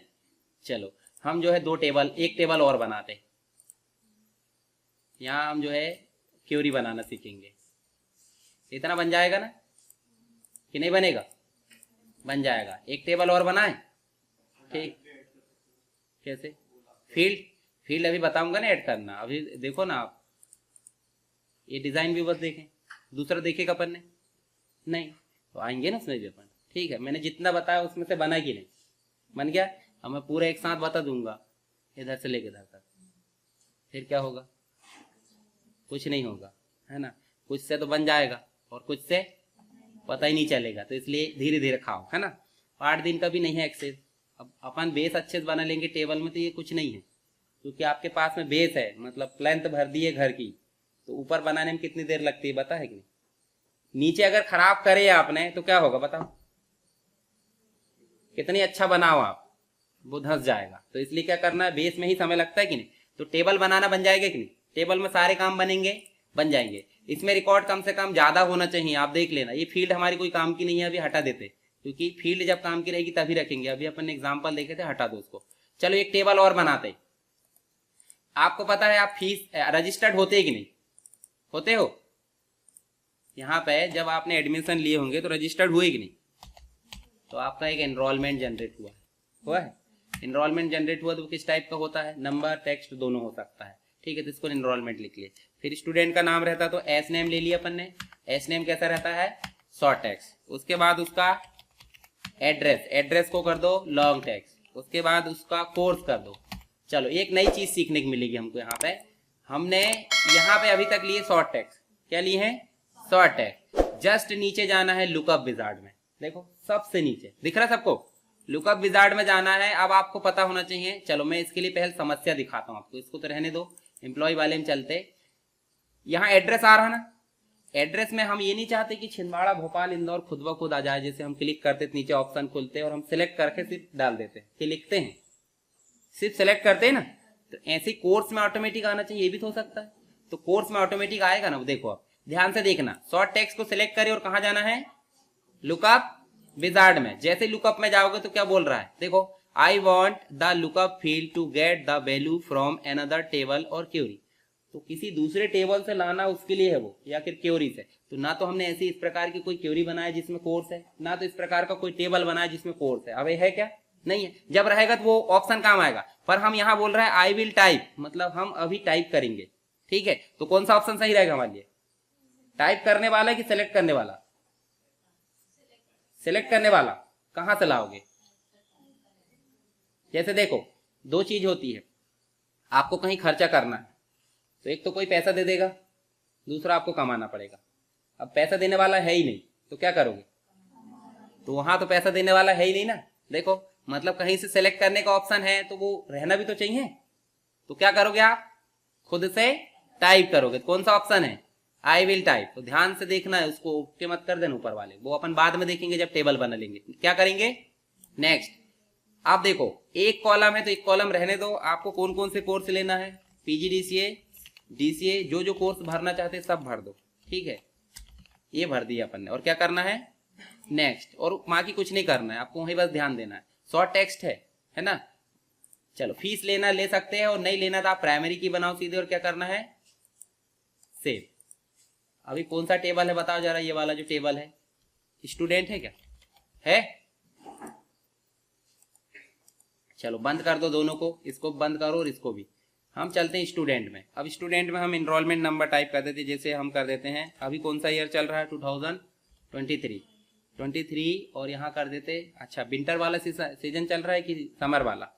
चलो हम जो है एक टेबल और बनाते, यहाँ हम जो है क्यूरी बनाना सीखेंगे। इतना बन जाएगा ना कि नहीं बनेगा, बन जाएगा। एक टेबल और बनाए, ठीक, कैसे फील्ड अभी बताऊंगा ना ऐड करना। अभी देखो ना आप, ये डिजाइन भी बस देखें, दूसरा देखेगा अपन ने नहीं, तो आएंगे ना उसमें भी अपन। ठीक है, मैंने जितना बताया उसमें से बना कि नहीं, बन गया। अब मैं पूरा एक साथ बता दूंगा इधर से लेके इधर तक, फिर क्या होगा, कुछ नहीं होगा, है ना। कुछ से तो बन जाएगा और कुछ से पता ही नहीं चलेगा, तो इसलिए धीरे धीरे खाओ, है ना। 8 दिन का भी नहीं है एक्सेस। अब अपन बेस अच्छे से बना लेंगे टेबल में तो ये कुछ नहीं है, क्योंकि आपके पास में बेस है, मतलब प्लेंथ भर दी है घर की, तो ऊपर बनाने में कितनी देर लगती है पता है कि नहीं। नीचे अगर खराब करे आपने तो क्या होगा बताओ, कितनी अच्छा बनाओ आप, वो धंस जाएगा। तो इसलिए क्या करना है, बेस में ही समय लगता है कि नहीं। तो टेबल बनाना बन जाएगा कि नहीं, टेबल में सारे काम बनेंगे, बन जाएंगे। इसमें रिकॉर्ड कम से कम ज्यादा होना चाहिए, आप देख लेना। ये फील्ड हमारी कोई काम की नहीं है, अभी हटा देते, क्योंकि फील्ड जब काम की रहेगी तभी रखेंगे। अभी अपन ने एग्जाम्पल देखे थे, हटा दो उसको। चलो एक टेबल और बनाते। आपको पता है आप फीस रजिस्टर्ड होते कि नहीं होते हो, यहाँ पे जब आपने एडमिशन लिए होंगे तो रजिस्टर्ड हुए कि नहीं, तो आपका एक एनरोलमेंट जनरेट हुआ है। एनरोलमेंट जनरेट हुआ तो किस टाइप का होता है, नंबर टेक्स्ट दोनों हो सकता है। ठीक है, तो इसको एनरोलमेंट लिख लिए। फिर स्टूडेंट का नाम रहता तो एस नेम ले लिया अपन ने, एस नेम कैसा रहता है, शॉर्ट टेक्स्ट। उसके बाद उसका एड्रेस को कर दो लॉन्ग टेक्स्ट। उसके बाद उसका कोर्स कर दो। चलो एक नई चीज सीखने को मिलेगी हमको यहाँ पे। हमने यहाँ पे अभी तक लिए शॉर्ट टेक्स्ट, क्या लिए हैं, शॉर्ट टेक्स्ट। जस्ट नीचे जाना है लुकअप विजार्ड में, देखो सबसे नीचे दिख रहा है सबको, लुकअप विजार्ड में जाना है। अब आपको पता होना चाहिए, चलो मैं इसके लिए पहले समस्या दिखाता हूँ आपको, इसको तो रहने दो, एम्प्लॉय वाले में चलते। यहाँ एड्रेस आ रहा ना, एड्रेस में हम ये नहीं चाहते कि छिंदवाड़ा भोपाल इंदौर खुद ब खुद आ जाए। जैसे हम क्लिक करते नीचे ऑप्शन खुलते और हम सिलेक्ट करके सिर्फ डाल देते कि लिखते हैं, सिर्फ सिलेक्ट करते हैं ना, तो ऐसे कोर्स में ऑटोमेटिक आना चाहिए, ये भी तो हो सकता है। तो कोर्स में ऑटोमेटिक आएगा ना, देखो आप ध्यान से देखना। शॉर्ट टेक्स्ट को सिलेक्ट करें और कहाँ जाना है, लुकअप विजार्ड में। जैसे लुकअप में जाओगे तो क्या बोल रहा है, देखो I want the lookup field to get the value from another table or query. तो किसी दूसरे टेबल से लाना उसके लिए है वो, या फिर क्यूरी से। तो ना तो हमने ऐसी इस प्रकार की कोई क्यूरी बनाया जिसमें कोर्स है, ना तो इस प्रकार का कोई टेबल बनाया जिसमें कोर्स है। अब है क्या, नहीं है। जब रहेगा तो वो ऑप्शन काम आएगा, पर हम यहाँ बोल रहे हैं आई विल टाइप, मतलब हम अभी टाइप करेंगे। ठीक है, तो कौन सा ऑप्शन सही रहेगा हमारे लिए, टाइप करने वाला कि सिलेक्ट करने वाला, सिलेक्ट करने वाला। कहां से लाओगे, जैसे देखो दो चीज होती है, आपको कहीं खर्चा करना है तो एक तो कोई पैसा दे देगा, दूसरा आपको कमाना पड़ेगा। अब पैसा देने वाला है ही नहीं तो क्या करोगे, तो वहां तो पैसा देने वाला है ही नहीं ना। देखो मतलब कहीं से सिलेक्ट करने का ऑप्शन है तो वो रहना भी तो चाहिए, तो क्या करोगे आप, खुद से टाइप करोगे। कौन सा ऑप्शन है, आई विल टाइप। तो ध्यान से देखना है, उसको ओके मत कर देना ऊपर वाले, वो अपन बाद में देखेंगे जब टेबल बना लेंगे। क्या करेंगे नेक्स्ट, आप देखो एक कॉलम है तो एक कॉलम रहने दो। आपको कौन कौन से कोर्स लेना है, पीजीडीसीए डीसीए, जो जो कोर्स भरना चाहते हैं सब भर दो। ठीक है, ये भर दिया अपन ने। और क्या करना है नेक्स्ट, और बाकी कुछ नहीं करना है आपको, वही बस ध्यान देना है। शॉर्ट टेक्स्ट है ना। चलो फीस लेना ले सकते हैं, और नहीं लेना तो आप प्राइमरी की बनाओ सीधे। और क्या करना है सेव। अभी कौन सा टेबल है बताओ जरा, ये वाला जो टेबल है स्टूडेंट है क्या? है? चलो बंद कर दो दोनों को, इसको बंद करो और इसको भी। हम चलते हैं स्टूडेंट में। अब स्टूडेंट में हम इनरोलमेंट नंबर टाइप कर देते हैं, जैसे हम कर देते हैं अभी कौन सा ईयर चल रहा है 2023 और यहाँ कर देते, अच्छा विंटर वाला सीजन चल रहा है कि समर वाला?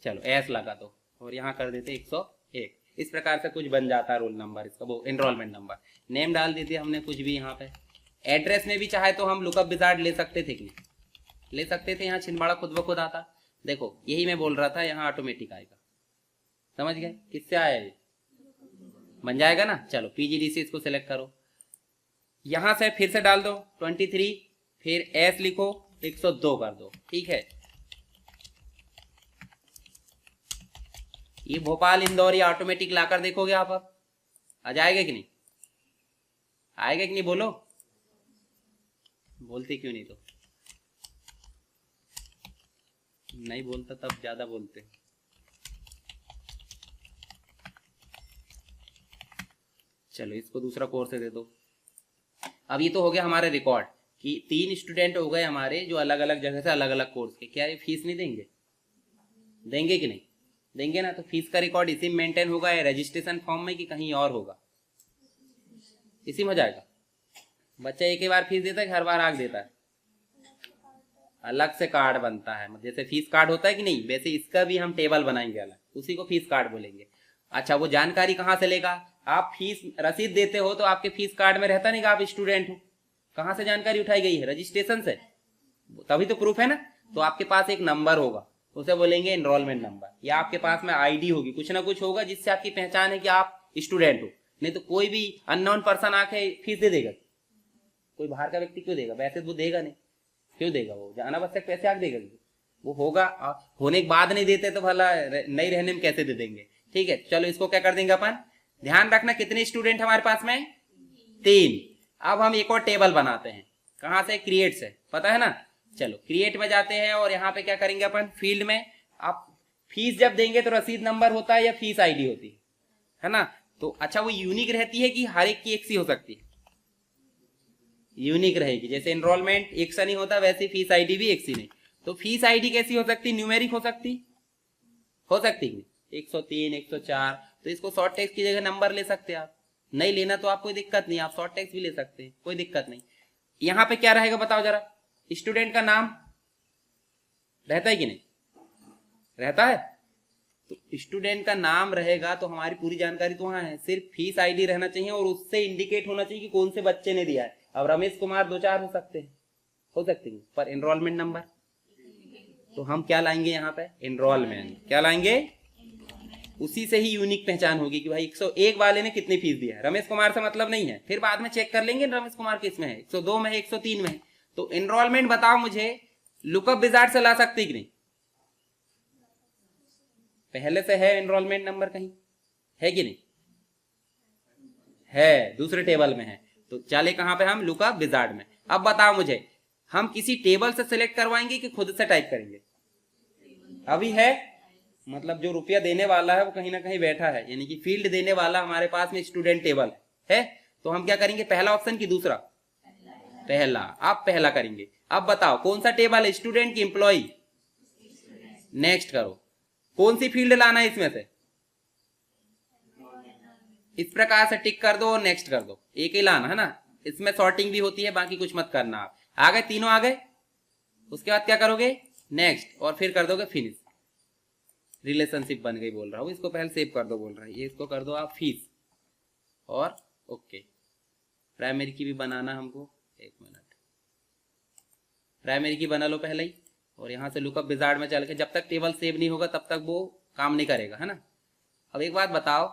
चलो एस लगा दो और यहाँ कर देते 101। इस प्रकार से कुछ बन जाता है रोल नंबर, इसका वो एनरोलमेंट नंबर। नेम डाल देते हमने कुछ भी यहाँ पे। एड्रेस में भी चाहे तो हम लुकअप विजार्ड ले सकते थे कि नहीं? ले सकते थे, यहाँ छिंदवाड़ा खुद ब खुद आता। देखो यही मैं बोल रहा था, यहाँ ऑटोमेटिक आएगा। समझ गए? किससे आया ये? बन जाएगा ना। चलो पीजीडीसी इसको सिलेक्ट करो, यहां से फिर से डाल दो 23, फिर एस लिखो 102 कर दो। ठीक है, ये भोपाल इंदौर ये ऑटोमेटिक लाकर देखोगे आप, अब आ जाएगा कि नहीं? आएगा कि नहीं बोलो? बोलते क्यों नहीं? तो नहीं बोलता तब ज्यादा बोलते। चलो इसको दूसरा कोर्स दे दो। अब ये तो हो गया हमारे रिकॉर्ड कि 3 स्टूडेंट हो गए हमारे जो अलग अलग जगह से अलग अलग कोर्स के। क्या ये फीस नहीं देंगे? देंगे कि नहीं? देंगे ना। तो फीस का रिकॉर्ड इसी में मेंटेन होगा या रजिस्ट्रेशन फॉर्म में कि कहीं और होगा? इसी में हो जाएगा। बच्चा एक ही बार फीस देता है कि हर बार आग देता है? अलग से कार्ड बनता है, जैसे फीस कार्ड होता है कि नहीं, वैसे इसका भी हम टेबल बनाएंगे अलग, उसी को फीस कार्ड बोलेंगे। अच्छा वो जानकारी कहाँ से लेगा? आप फीस रसीद देते हो तो आपके फीस कार्ड में रहता नहीं कि आप स्टूडेंट हो। कहाँ से जानकारी उठाई गई है? रजिस्ट्रेशन से, तभी तो प्रूफ है ना। तो आपके पास एक नंबर होगा, उसे बोलेंगे एनरोलमेंट नंबर, या आपके पास में आईडी होगी, कुछ ना कुछ होगा जिससे आपकी पहचान है कि आप स्टूडेंट हो। नहीं तो कोई भी अननोन पर्सन आके फीस दे देगा? कोई बाहर का व्यक्ति क्यों देगा? वैसे वो देगा नहीं, क्यों देगा? वो अनावश्यक पैसे आग देगा? वो होगा होने के बाद नहीं देते तो भला नहीं रहने में कैसे दे देंगे? ठीक है, चलो इसको क्या कर देंगे अपन, ध्यान रखना कितने स्टूडेंट हमारे पास में? 3। अब हम एक और टेबल बनाते हैं, कहां से? क्रिएट से, पता है ना। चलो क्रिएट में जाते हैं और यहाँ पे क्या करेंगे अपन, फील्ड में आप फीस जब देंगे तो रसीद नंबर होता है या फीस आईडी होती है ना। तो अच्छा वो यूनिक रहती है कि हर एक की एक सी हो सकती है? यूनिक रहेगी। जैसे एनरोलमेंट एक सा नहीं होता, वैसे फीस आईडी भी एक सी नहीं। तो फीस आईडी कैसी हो सकती? न्यूमेरिक हो सकती, हो सकती है 103, 104। तो इसको शॉर्ट टेक्स्ट की जगह नंबर ले सकते हैं आप। नहीं लेना तो आप कोई दिक्कत नहीं, आप शॉर्ट टेक्स्ट भी ले सकते हैं, कोई दिक्कत नहीं। यहाँ पे क्या रहेगा बताओ जरा? स्टूडेंट का नाम रहता है कि नहीं? रहता है। तो स्टूडेंट का नाम रहेगा तो हमारी पूरी जानकारी तो वहां है, सिर्फ फीस आईडी रहना चाहिए और उससे इंडिकेट होना चाहिए कि कौन से बच्चे ने दिया है। अब रमेश कुमार 2-4 हो सकते हैं, हो सकते हैं, पर एनरोलमेंट नंबर तो हम क्या लाएंगे यहाँ पे? एनरोलमेंट। क्या लाएंगे? उसी से ही यूनिक पहचान होगी कि भाई 101 वाले ने कितनी फीस दी है। रमेश कुमार से मतलब नहीं है, फिर बाद में चेक कर लेंगे रमेश कुमार किस में है, 102 में है, 103 में है। तो एनरोलमेंट बताओ मुझे लुकअप विजार्ड से ला सकते कि नहीं? पहले से है एनरोलमेंट नंबर कहीं, है कि नहीं? है, दूसरे टेबल में है। तो चले कहां पे हम? लुकअप विजार्ड में। अब बताओ मुझे, हम किसी टेबल से सिलेक्ट करवाएंगे कि खुद से टाइप करेंगे? अभी है, मतलब जो रुपया देने वाला है वो कहीं ना कहीं बैठा है, यानी कि फील्ड देने वाला हमारे पास में स्टूडेंट टेबल है। तो हम क्या करेंगे, पहला ऑप्शन की दूसरा? पहला। आप पहला करेंगे। अब बताओ कौन सा टेबल है, स्टूडेंट की एम्प्लॉय? नेक्स्ट करो। कौन सी फील्ड लाना है इसमें से? इस प्रकार से टिक कर दो और नेक्स्ट कर दो, एक ही लाना है ना। इसमें सॉर्टिंग भी होती है, बाकी कुछ मत करना। आप आ गए, तीनों आ गए। उसके बाद क्या करोगे? नेक्स्ट, और फिर कर दोगे फिनिश। रिलेशनशिप बन गई बोल रहा हूँ, इसको पहले सेव कर दो बोल रहा है, ये इसको कर दो आप फीस और ओके। प्राइमरी की भी बनाना हमको, एक मिनट, प्राइमरी की बना लो पहले ही। और यहाँ से लुकअप विजार्ड में चल के, जब तक टेबल सेव नहीं होगा तब तक वो काम नहीं करेगा, है ना। अब एक बात बताओ,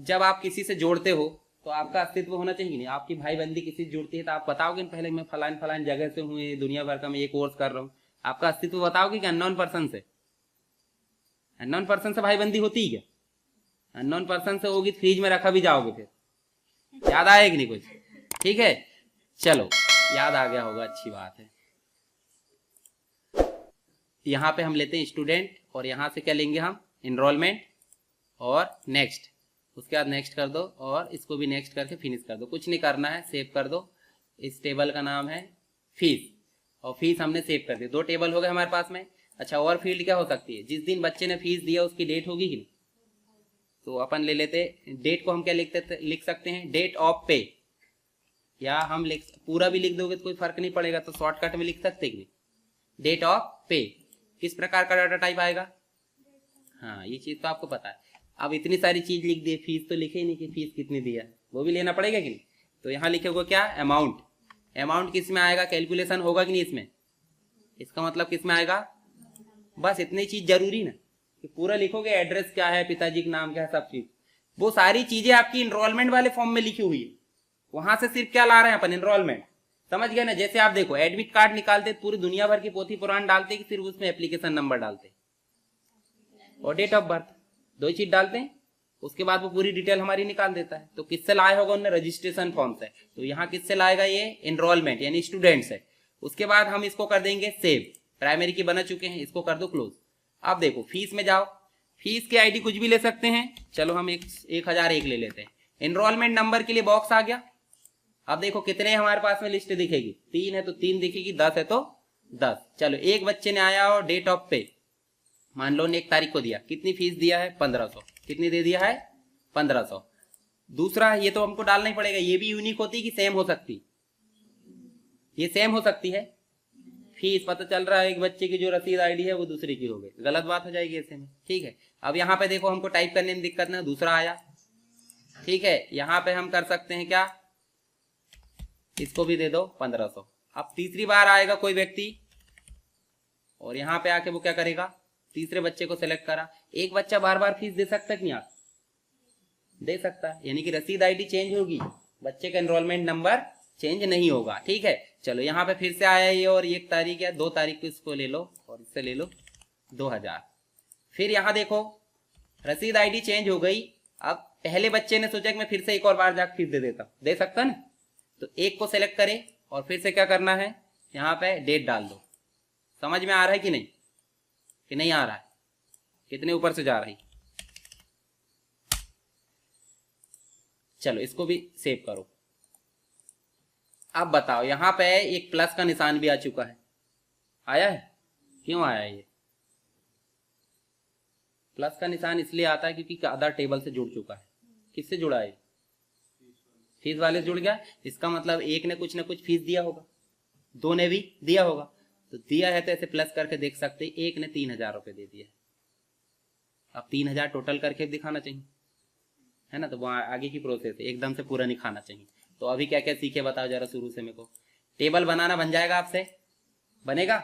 जब आप किसी से जोड़ते हो तो आपका अस्तित्व होना चाहिए नहीं? आपकी भाई बंदी किसी से जुड़ती है तो आप बताओगे पहले मैं फलान फलान जगह से हूँ, ये दुनिया भर का मैं ये कोर्स कर रहा हूँ, आपका अस्तित्व बताओगे कि अननोन पर्सन से? अननोन पर्सन से भाई बंदी होती है क्या? अननोन पर्सन से होगी, फ्रीज में रखा भी जाओगे, फिर याद आएगी नहीं कुछ? ठीक है, चलो याद आ गया होगा, अच्छी बात है। यहाँ पे हम लेते हैं स्टूडेंट और यहाँ से क्या लेंगे हम? एनरोलमेंट और नेक्स्ट। उसके बाद नेक्स्ट कर दो और इसको भी नेक्स्ट करके फिनिश कर दो। कुछ नहीं करना है, सेव कर दो। इस टेबल का नाम है फीस, और फीस हमने सेव कर दी। 2 टेबल हो गए हमारे पास में। अच्छा, और फील्ड क्या हो सकती है? जिस दिन बच्चे ने फीस दिया उसकी डेट होगी कि नहीं? तो अपन ले लेते डेट को। हम क्या लिख सकते हैं? डेट ऑफ पे, या हम पूरा भी लिख दोगे तो कोई फर्क नहीं पड़ेगा, तो शॉर्टकट में लिख सकते हैं डेट ऑफ पे। किस प्रकार का डाटा टाइप आएगा? हाँ, ये चीज तो आपको पता है। अब इतनी सारी चीज लिख दी, फीस तो लिखे ही नहीं कि फीस कितनी दिया है, वो भी लेना पड़ेगा कि नहीं? तो यहाँ लिखोगे क्या? अमाउंट। अमाउंट किस में आएगा? कैलकुलेशन होगा कि नहीं इसमें? इसका मतलब किस में आएगा? बस इतनी चीज जरूरी ना कि पूरा लिखोगे। एड्रेस क्या है, पिताजी का नाम क्या है, सब चीज, वो सारी चीजें आपकी इनरोलमेंट वाले फॉर्म में लिखी हुई है। वहां से सिर्फ क्या ला रहे हैं अपन? इनरोलमेंट। समझ गए ना? जैसे आप देखो एडमिट कार्ड निकालते पूरी दुनिया भर की पोथी पुराण डालते कि सिर्फ उसमें एप्लीकेशन नंबर डालते और डेट ऑफ बर्थ, 2 ही चीज डालते हैं। उसके बाद वो पूरी डिटेल हमारी निकाल देता है। तो किससे लाया होगा उन्होंने? रजिस्ट्रेशन फॉर्म से। तो यहाँ किससे लाएगा? ये इनरोलमेंट यानी स्टूडेंट से। उसके बाद हम इसको कर देंगे सेव। प्राइमरी की बना चुके हैं, इसको कर दो क्लोज। अब देखो फीस में जाओ, फीस की आईडी कुछ भी ले सकते हैं। चलो हम 1001 ले लेते हैं। इनरोलमेंट नंबर के लिए बॉक्स आ गया। अब देखो कितने हमारे पास में लिस्ट दिखेगी? 3 है तो 3 दिखेगी, 10 है तो 10। चलो, एक बच्चे ने आया और डेट ऑफ पे मान लो ने 1 तारीख को दिया। कितनी फीस दिया है? 1500। कितनी दे दिया है? 1500। दूसरा, ये तो हमको डालना ही पड़ेगा। ये भी यूनिक होती है कि सेम हो सकती? ये सेम हो सकती है। फीस पता चल रहा है एक बच्चे की जो रसीद आईडी है वो दूसरे की हो गई, गलत बात हो जाएगी ऐसे में। ठीक है, अब यहाँ पे देखो हमको टाइप करने में दिक्कत ना, दूसरा आया। ठीक है, यहाँ पे हम कर सकते हैं क्या? इसको भी दे दो 1500। अब तीसरी बार आएगा कोई व्यक्ति और यहाँ पे आके वो क्या करेगा? तीसरे बच्चे को सिलेक्ट करा। एक बच्चा बार बार फीस दे सकता है कि नहीं? आप दे सकता है, यानी कि रसीद आईडी चेंज होगी, बच्चे का एनरोलमेंट नंबर चेंज नहीं होगा। ठीक है, चलो यहाँ पे फिर से आया ये, और 1 तारीख या 2 तारीख को इसको ले लो और इससे ले लो 2000। फिर यहाँ देखो रसीद आईडी चेंज हो गई। अब पहले बच्चे ने सोचा कि मैं फिर से एक और बार जाकर फीस दे देता, दे सकता ना? तो एक को सिलेक्ट करे और फिर से क्या करना है? यहाँ पे डेट डाल दो। समझ में आ रहा है कि नहीं? कि नहीं आ रहा है? कितने ऊपर से जा रही? चलो इसको भी सेव करो। अब बताओ, यहाँ पे एक प्लस का निशान भी आ चुका है। आया है? क्यों आया है ये प्लस का निशान? इसलिए आता है क्योंकि आधा टेबल से जुड़ चुका है। किससे जुड़ा है? फीस वाले से जुड़ गया। इसका मतलब एक ने कुछ फीस दिया होगा, 2 ने भी दिया होगा। तो दिया है तो ऐसे प्लस करके देख सकते हैं। एक ने 3000 रुपए दे दिया है। अब 3000 टोटल करके दिखाना चाहिए, है ना? तो वहां आगे की प्रोसेस है, एकदम से पूरा नहीं खाना चाहिए। तो अभी क्या क्या सीखे बताओ जरा शुरू से मेरे को। टेबल बनाना बन जाएगा आपसे? बनेगा?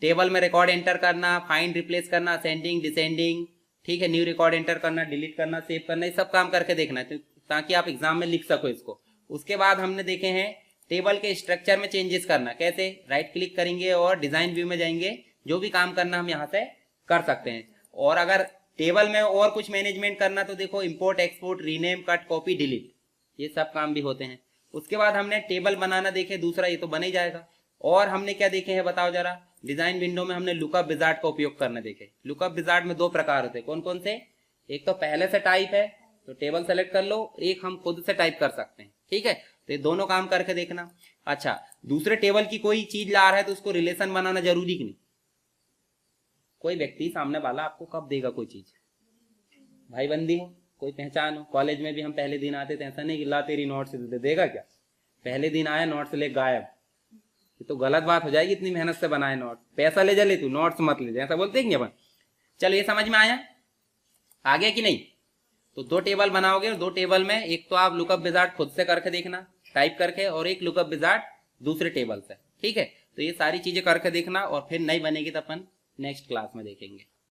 टेबल में रिकॉर्ड एंटर करना, फाइंड रिप्लेस करना, असेंडिंग डिसेंडिंग, ठीक है, न्यू रिकॉर्ड एंटर करना, डिलीट करना, सेव करना, ये सब काम करके देखना है ताकि आप एग्जाम में लिख सको इसको। उसके बाद हमने देखे हैं टेबल के स्ट्रक्चर में चेंजेस करना कैसे। राइट क्लिक करेंगे और डिजाइन व्यू में जाएंगे, जो भी काम करना हम यहाँ से कर सकते हैं। और अगर टेबल में और कुछ मैनेजमेंट करना तो देखो import, export, rename, cut, copy, delete, ये सब काम भी होते हैं। उसके बाद हमने टेबल बनाना देखे, दूसरा ये तो बन ही जाएगा। और हमने क्या देखे हैं बताओ जरा। डिजाइन विंडो में हमने लुकअप विजार्ड का उपयोग करना देखे। लुकअप विजार्ड में 2 प्रकार होते हैं। कौन कौन से? एक तो पहले से टाइप है तो टेबल सेलेक्ट कर लो, एक हम खुद से टाइप कर सकते हैं। ठीक है, तो ये दोनों काम करके देखना। अच्छा, दूसरे टेबल की कोई चीज ला रहा है तो उसको रिलेशन बनाना जरूरी कि नहीं? कोई व्यक्ति सामने वाला आपको कब देगा कोई चीज? भाई बंदी हो, कोई पहचान हो। कॉलेज में भी हम पहले दिन आते थे, ऐसा नहीं कि ला तेरी नोट्स दे देगा क्या? पहले दिन आया नोट्स ले गायब, ये तो गलत बात हो जाएगी। इतनी मेहनत से बनाए नोट, पैसा ले जा ले तू, नोट्स मत ले जा, ऐसा बोलते हैं अपन। चलो ये समझ में आया? आ गया कि नहीं? तो 2 टेबल बनाओगे और 2 टेबल में एक तो आप लुकअप विजार्ड खुद से करके देखना टाइप करके, और एक लुकअप विजार्ड दूसरे टेबल से। ठीक है, तो ये सारी चीजें करके देखना और फिर नहीं बनेगी तो अपन नेक्स्ट क्लास में देखेंगे।